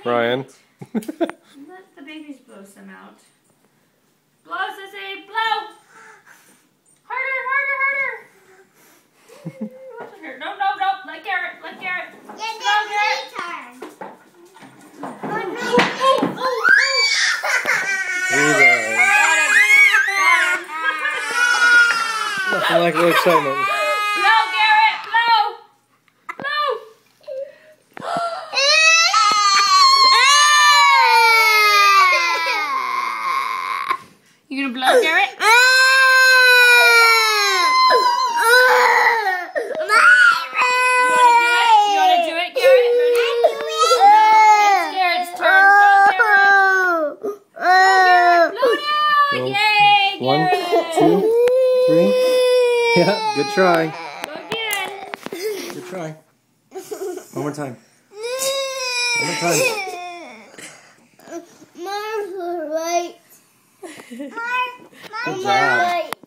Ryan. Let the babies blow some out. Blow, Sissy, blow! Harder, harder, harder! No, no, no, let Garrett, let Garrett. Yeah, blow, Garrett. Nothing like the excitement. Blow, Garrett, blow! Blow! You gonna blow, Garrett? You wanna do it, Garrett? Ready? It's Garrett's turn. Blow, Garrett. Blow now! Yay, One, Garrett! 2, 3. Yeah, good try. Blow again. Good try. One more time. One more time. Mom's right. Good job.